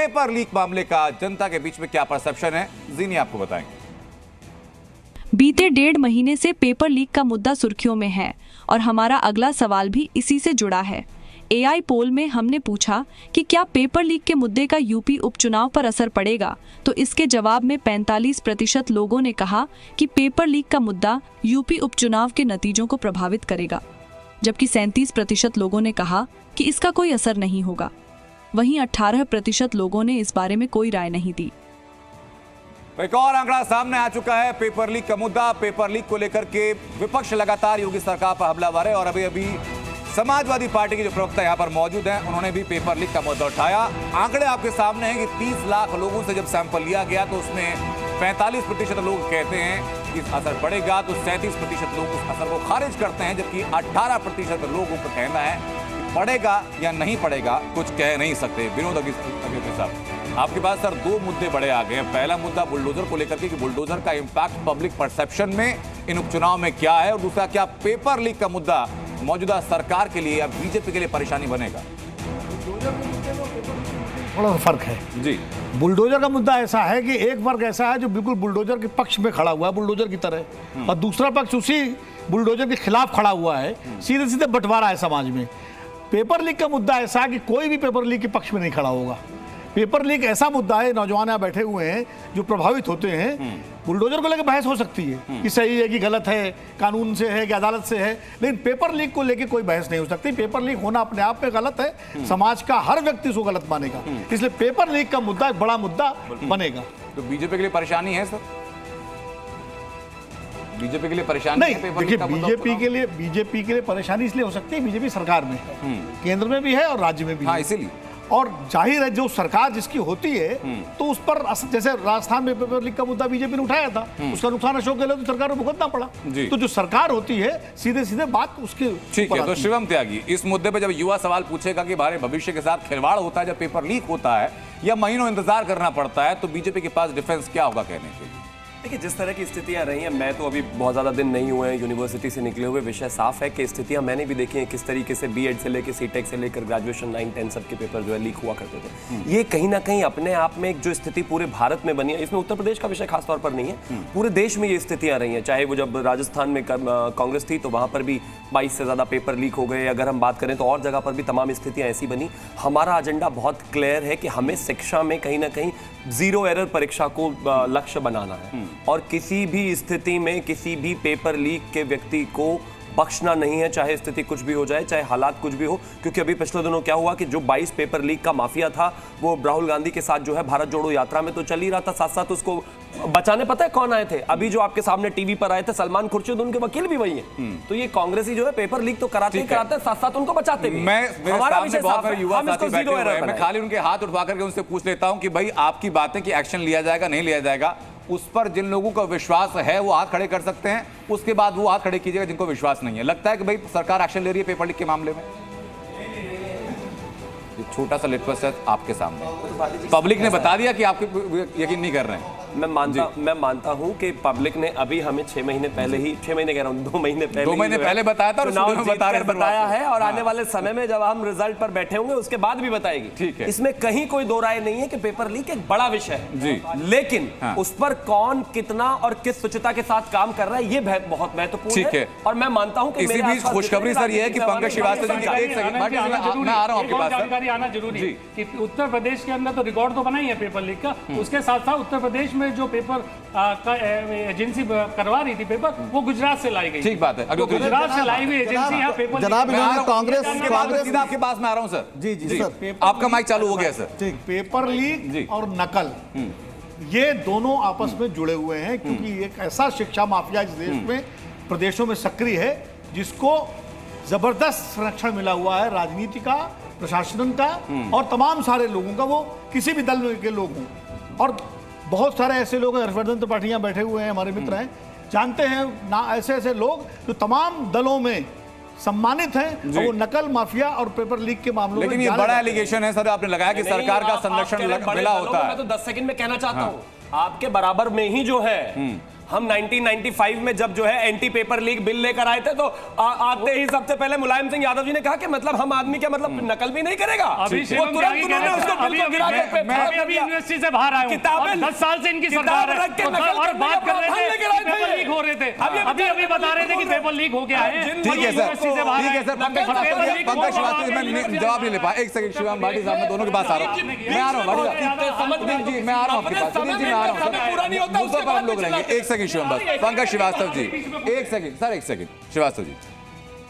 Paper leak मामले का जनता के बीच में क्या परसेप्शन है, जीनी आपको बताएंगे। बीते 1.5 महीने से पेपर लीक का मुद्दा सुर्खियों में है और हमारा अगला सवाल भी इसी से जुड़ा है। AI पोल में हमने पूछा कि क्या पेपर लीक के मुद्दे का यूपी उपचुनाव पर असर पड़ेगा, तो इसके जवाब में 45% लोगों ने कहा कि पेपर लीक का मुद्दा यूपी उपचुनाव के नतीजों को प्रभावित करेगा, जबकि 37% लोगों ने कहा कि इसका कोई असर नहीं होगा। वहीं 18% लोगों ने इस बारे में कोई राय नहीं दी। एक और आंकड़ा सामने आ चुका है, पेपर लीक का मुद्दा। पेपर लीक को लेकर के विपक्ष लगातार योगी सरकार पर हमलावर है और अभी समाजवादी पार्टी के जो प्रवक्ता यहां पर मौजूद हैं, उन्होंने भी पेपर लीक का मुद्दा उठाया। आंकड़े आपके सामने हैं कि 30 लाख लोगों से जब सैंपल लिया गया तो उसमें 45% लोग कहते हैं कि असर पड़ेगा, तो 37% लोग उस असर को खारिज करते हैं, जबकि 18% लोगों का कहना है पड़ेगा या नहीं पड़ेगा कुछ कह नहीं सकते। विनोद अग्रवाल साहब, आपके पास सर 2 मुद्दे बड़े आ गए हैं। पहला मुद्दा बुलडोजर को लेकर के कि बुलडोजर का इंपैक्ट पब्लिक परसेप्शन में इन उपचुनाव में क्या है, और दूसरा क्या पेपर लीक का मुद्दा मौजूदा सरकार के लिए या बीजेपी के लिए परेशानी बनेगा। थोड़ा फर्क है जी। बुलडोजर का मुद्दा ऐसा है कि एक वर्ग ऐसा है जो बिल्कुल बुलडोजर के पक्ष में खड़ा हुआ है, बुलडोजर की तरह, और दूसरा पक्ष उसी बुलडोजर के खिलाफ खड़ा हुआ है। सीधे सीधे बंटवारा है समाज में। पेपर लीक का मुद्दा ऐसा है कि कोई भी पेपर लीक के पक्ष में नहीं खड़ा होगा। पेपर लीक ऐसा मुद्दा है, नौजवान यहाँ बैठे हुए हैं जो प्रभावित होते हैं। बुलडोजर को लेकर बहस हो सकती है कि सही है कि गलत है, कानून से है कि अदालत से है, लेकिन पेपर लीक को लेकर कोई बहस नहीं हो सकती। पेपर लीक होना अपने आप में गलत है, समाज का हर व्यक्ति उसको गलत मानेगा, इसलिए पेपर लीक का मुद्दा एक बड़ा मुद्दा बनेगा। तो बीजेपी के लिए परेशानी है सर? बीजेपी के लिए परेशानी नहीं, है? देखिए बीजेपी के लिए परेशानी इसलिए हो सकती है, बीजेपी सरकार में है, केंद्र में भी है और राज्य में भी है, इसीलिए। और जाहिर है जो सरकार जिसकी होती है तो उस पर जैसे राजस्थान में पेपर लीक का मुद्दा बीजेपी ने उठाया था, उसका नुकसान अशोक गहलोत तो सरकार को भुगतना पड़ा। तो जो सरकार होती है सीधे सीधे बात उसके। ठीक है, तो शिवम त्यागी, इस मुद्दे पे जब युवा सवाल पूछेगा कि हमारे भविष्य के साथ खिलवाड़ होता है जब पेपर लीक होता है या महीनों इंतजार करना पड़ता है, तो बीजेपी के पास डिफेंस क्या होगा कहने के लिए? देखिए, जिस तरह की स्थितियां रही हैं, मैं तो अभी बहुत ज़्यादा दिन नहीं हुए हैं यूनिवर्सिटी से निकले हुए, विषय साफ है कि स्थितियां मैंने भी देखी हैं किस तरीके से बीएड से लेकर सीटेक से लेकर ग्रेजुएशन 9, 10 सबके पेपर जो है लीक हुआ करते थे। ये कहीं ना कहीं अपने आप में एक जो स्थिति पूरे भारत में बनी है, इसमें उत्तर प्रदेश का विषय खासतौर पर नहीं है, पूरे देश में ये स्थितियां रही हैं। चाहे वो जब राजस्थान में कांग्रेस थी तो वहाँ पर भी 22 से ज़्यादा पेपर लीक हो गए। अगर हम बात करें तो और जगह पर भी तमाम स्थितियाँ ऐसी बनी। हमारा एजेंडा बहुत क्लियर है कि हमें शिक्षा में कहीं ना कहीं 0 एरर परीक्षा को लक्ष्य बनाना है, और किसी भी स्थिति में किसी भी पेपर लीक के व्यक्ति को बख्शना नहीं है, चाहे स्थिति कुछ भी हो जाए, चाहे हालात कुछ भी हो। क्योंकि अभी पिछले दिनों क्या हुआ कि जो 22 पेपर लीक का माफिया था वो राहुल गांधी के साथ जो है भारत जोड़ो यात्रा में तो चल ही रहा था, साथ साथ उसको बचाने पता है कौन आए थे? अभी जो आपके सामने टीवी पर आए थे सलमान खुर्शीद, उनके वकील भी वही हैं। तो ये कांग्रेसी जो है पेपर लीक तो कराते ही कराते हैं, साथ साथ उनको बचाते भी। मैं खाली उनके हाथ उठवा करके उनसे पूछ लेता हूं कि भाई आपकी बातें कि एक्शन लिया जाएगा नहीं लिया जाएगा, उस पर जिन लोगों का विश्वास है वो हाथ खड़े कर सकते हैं, उसके बाद वो हाथ खड़े कीजिएगा जिनको विश्वास नहीं है। लगता है कि भाई सरकार एक्शन ले रही है पेपर लीक के मामले में? छोटा सा लिटमस टेस्ट आपके सामने, पब्लिक ने बता दिया कि आप यकीन नहीं कर रहे हैं। मैं मानता हूं कि पब्लिक ने अभी हमें 6 महीने पहले ही, 6 महीने कह रहा हूं, 2 महीने पहले बताया था, बताया है, और आने वाले समय में जब हम रिजल्ट पर बैठे होंगे उसके बाद भी बताएगी। ठीक है, इसमें कहीं कोई दो राय नहीं है कि पेपर लीक एक बड़ा विषय है जी, लेकिन उस पर कौन कितना और किस स्वच्छता के साथ काम कर रहा है ये बहुत महत्वपूर्ण है। और मैं मानता हूं कि इसी बीच खुशखबरी सर ये है कि पंकज श्रीवास्तव जी, एक सेकंड मैं आ रहा हूं आपके पास, जानकारी आना जरूरी है कि उत्तर प्रदेश के अंदर तो रिकॉर्ड तो बना ही है पेपर लीक का, उसके साथ साथ उत्तर प्रदेश में जो पेपर एजेंसी करवा रही थी पेपर, वो गुजरात से लाई गई। ठीक बात है, गुजरात से लाई हुई एजेंसी यहाँ पेपर। जनाब कांग्रेस आपके पास में आ रहा हूं सर। जी जी सर, आपका माइक चालू हो गया सर। ठीक, पेपर लीक और नकल ये दोनों आपस में जुड़े हुए हैं, क्योंकि एक ऐसा शिक्षा माफिया इस देश में प्रदेशों में सक्रिय है जिसको जबरदस्त संरक्षण मिला हुआ है, राजनीति का, प्रशासन का और तमाम सारे लोगों का, वो किसी भी दल के लोग हों। और बहुत सारे ऐसे लोग हैं, हर्षवर्धन त्रिपाठी यहाँ बैठे हुए हैं, हमारे मित्र हैं, जानते हैं ना ऐसे लोग जो तमाम दलों में सम्मानित हैं, और वो नकल माफिया और पेपर लीक के मामलों में। लेकिन ये बड़ा एलिगेशन है सर, आपने लगाया कि सरकार का संरक्षण मिला होता है। मैं तो 10 सेकंड में कहना चाहता हूँ, आपके बराबर में ही जो है हम 1995 में जब जो है एंटी पेपर लीक बिल लेकर आए थे तो आते ही सबसे पहले मुलायम सिंह यादव जी ने कहा कि मतलब हम आदमी क्या मतलब नकल भी नहीं करेगा। अभी वो तुरंत उन्होंने उसको बिल को गिरा के अभी यूनिवर्सिटी से बाहर आया हूं, किताबें 10 साल से इनकी सरकार है और बात कर रहे थे पेपर लीक हो रहे थे, अभी बता रहे थे कि पेपर लीक हो गया है। ठीक है सर, ठीक है सर। पंकज श्रीवास्तव मैं जवाब नहीं ले पाया। एक सेकंड शिवम भाटी साहब, मैं दोनों के पास आ रहा हूँ। मैं आ रहा हूँ भाटी साहब जी, मैं आ रहा हूँ आपके पास। सुनील जी मैं आ रहा हूँ सर, मुद्दों पर हम लोग रहेंगे। एक सेकंड शिवम, बस पंकज श्रीवास्तव जी एक सेकंड सर, एक सेकंड श्रीवास्तव जी।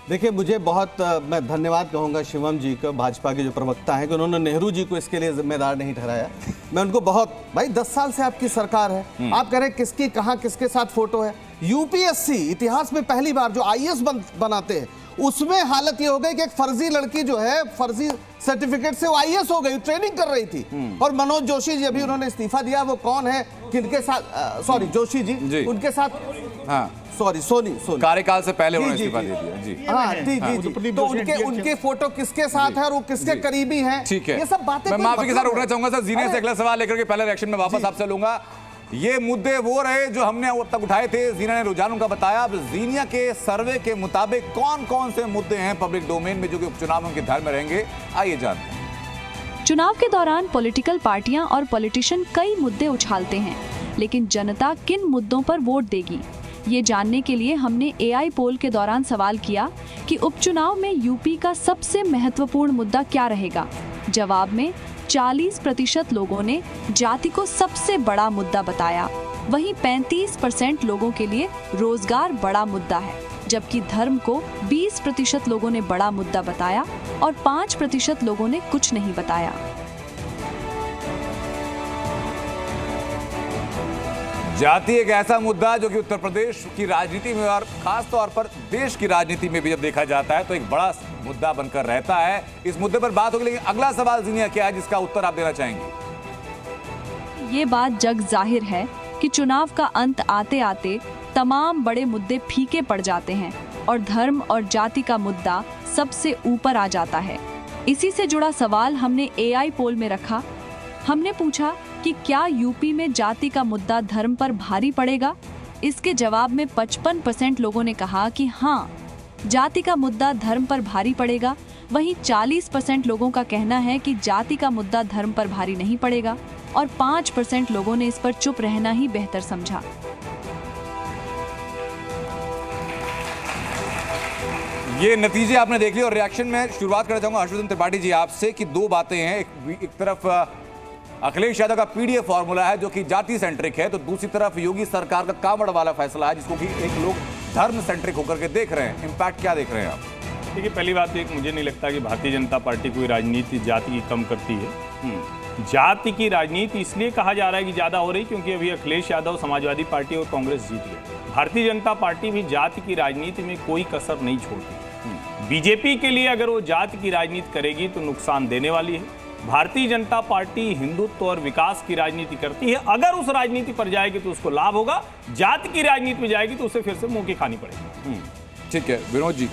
देखिए मुझे बहुत मैं धन्यवाद कहूंगा शिवम जी को, भाजपा के जो प्रवक्ता हैं कि उन्होंने नेहरू जी को इसके लिए जिम्मेदार नहीं ठहराया। मैं उनको बहुत, भाई 10 साल से आपकी सरकार है, आप कह रहे हैं किसकी कहां किसके साथ फोटो है। यूपीएससी इतिहास में पहली बार जो आईएएस बनाते हैं उसमें हालत ये हो गई कि एक फर्जी लड़की जो है फर्जी सर्टिफिकेट से वो आईएएस हो गई, ट्रेनिंग कर रही थी। और मनोज जोशी जी अभी उन्होंने इस्तीफा दिया, वो कौन है किनके साथ, सॉरी जोशी जी उनके साथ, हाँ सॉरी सोनी कार्यकाल से पहले उन्होंने इस्तीफा दे दिया जी। हाँ जी, तो उनके फोटो किसके साथ है और वो किसके करीबी हैं, ठीक है। ये सब बातें मैं माफी के साथ उठना चाहूंगा सर, जीने से अगला सवाल लेकर के पहले रिएक्शन में वापस आपसे लूंगा। ये मुद्दे वो रहे जो हमने अब तक उठाए थे, जीना ने रुझानों का बताया। अब जीनिया के सर्वे के मुताबिक कौन कौन से मुद्दे हैं पब्लिक डोमेन में जो कि उपचुनाव के ध्यान में रहेंगे, आइए जानते हैं। चुनाव के दौरान पॉलिटिकल पार्टियां और पॉलिटिशियन कई मुद्दे उछालते हैं, लेकिन जनता किन मुद्दों पर वोट देगी, ये जानने के लिए हमने एआई पोल के दौरान सवाल किया कि उपचुनाव में यूपी का सबसे महत्वपूर्ण मुद्दा क्या रहेगा। जवाब में 40% लोगों ने जाति को सबसे बड़ा मुद्दा बताया, वहीं 35% लोगों के लिए रोजगार बड़ा मुद्दा है, जबकि धर्म को 20% लोगों ने बड़ा मुद्दा बताया और 5% लोगों ने कुछ नहीं बताया। जाति एक ऐसा मुद्दा जो कि उत्तर प्रदेश की राजनीति में और खास तौर पर देश की राजनीति में भी जब देखा जाता है तो एक बड़ा मुद्दा बनकर रहता है। इस मुद्दे पर बात होगी, लेकिन अगला सवाल जीनिया क्या है जिसका उत्तर आप देना चाहेंगे? ये बात जग जाहिर है कि चुनाव का अंत आते आते तमाम बड़े मुद्दे फीके पड़ जाते हैं और धर्म और जाति का मुद्दा सबसे ऊपर आ जाता है। इसी से जुड़ा सवाल हमने एआई पोल में रखा। हमने पूछा कि क्या यूपी में जाति का मुद्दा धर्म पर भारी पड़ेगा। इसके जवाब में 55% लोगों ने कहा कि हाँ, जाति का मुद्दा धर्म पर भारी पड़ेगा। वहीं 40% लोगों का कहना है कि जाति का मुद्दा धर्म पर भारी नहीं पड़ेगा और 5% लोगों ने इस पर चुप रहना ही बेहतर समझा। ये नतीजे आपने देख लिए और रिएक्शन में शुरुआत करना चाहूंगा हर्षवर्धन त्रिपाठी जी आपसे कि दो बातें हैं। एक तरफ अखिलेश यादव का पीडीए फॉर्मूला है जो कि जाति सेंट्रिक है, तो दूसरी तरफ योगी सरकार का कांवड़ वाला फैसला है जिसको कि एक लोग धर्म सेंट्रिक होकर के देख रहे हैं। इंपैक्ट क्या देख रहे हैं आप? देखिए पहली बात तो एक मुझे नहीं लगता कि भारतीय जनता पार्टी कोई राजनीति जाति की कम करती है। जाति की राजनीति इसलिए कहा जा रहा है कि ज्यादा हो रही क्योंकि अभी अखिलेश यादव समाजवादी पार्टी और कांग्रेस जीत गए। भारतीय जनता पार्टी भी जाति की राजनीति में कोई कसर नहीं छोड़ती। बीजेपी के लिए अगर वो जाति की राजनीति करेगी तो नुकसान देने वाली है। भारतीय जनता पार्टी हिंदुत्व और विकास की राजनीति करती है, अगर उस राजनीति पर जाएगी तो उसको लाभ होगा, जाति की राजनीति में जाएगी तो उसे फिर से मुंह की खानी पड़ेगी। ठीक है विनोद जी,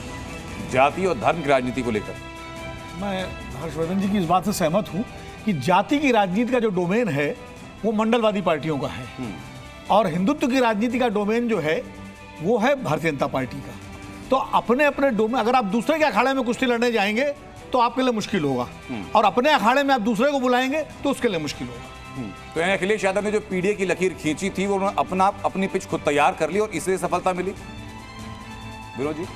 जाति और धर्म की राजनीति को लेकर मैं हर्षवर्धन जी की इस बात से सहमत हूं कि जाति की राजनीति का जो डोमेन है वो मंडलवादी पार्टियों का है और हिंदुत्व की राजनीति का डोमेन जो है वो है भारतीय जनता पार्टी का। तो अपने अपने डोमेन, अगर आप दूसरे के अखाड़े में कुश्ती लड़ने जाएंगे तो आपके लिए मुश्किल होगा और अपने अखाड़े में आप दूसरे को बुलाएंगे तो उसके लिए मुश्किल होगा। तो अखिलेश यादव ने जो पीडीए की लकीर खींची थी वो उन्होंने अपनी पिच खुद तैयार कर ली और इससे सफलता मिली। विनोद जी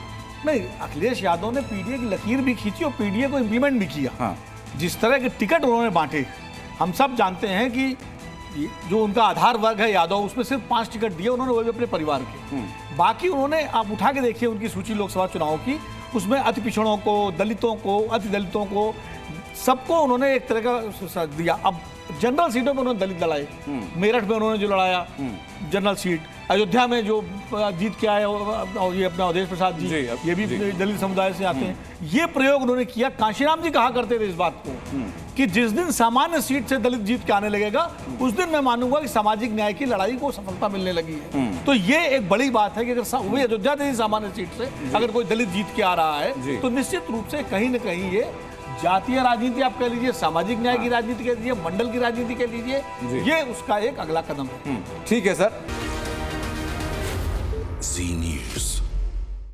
नहीं, अखिलेश यादव ने पीडीए की लकीर भी खींची और पीडीए को इंप्लीमेंट भी किया। हाँ। जिस तरह के टिकट उन्होंने बांटे, हम सब जानते हैं कि जो उनका आधार वर्ग है यादव, उसमें सिर्फ 5 टिकट दिए उन्होंने, वो भी अपने परिवार के। बाकी उन्होंने, आप उठा के देखिए उनकी सूची लोकसभा चुनाव की, उसमें अति पिछड़ों को, दलितों को, अति दलितों को, सबको उन्होंने एक तरह का दिया। अब जनरल सीटों में उन्होंने दलित लड़ाए, मेरठ में उन्होंने जो लड़ाया जनरल सीट, अयोध्या में जो जीत के आए और ये अपना अवधेश प्रसाद जी ये भी दलित समुदाय से आते हैं, ये प्रयोग उन्होंने किया। कांशीराम जी कहा करते थे इस बात को कि जिस दिन सामान्य सीट से दलित जीत के आने लगेगा उस दिन मैं मानूंगा कि सामाजिक न्याय की लड़ाई को सफलता मिलने लगी है। तो ये एक बड़ी बात है कि अगर वही अयोध्या जैसी सामान्य सीट से अगर कोई दलित जीत के आ रहा है तो निश्चित रूप से कहीं ना कहीं ये जातीय राजनीति आप कह लीजिए, सामाजिक न्याय की राजनीति कह लीजिए, मंडल की राजनीति कह लीजिए, ये उसका एक अगला कदम है। ठीक है सर, जी न्यूज।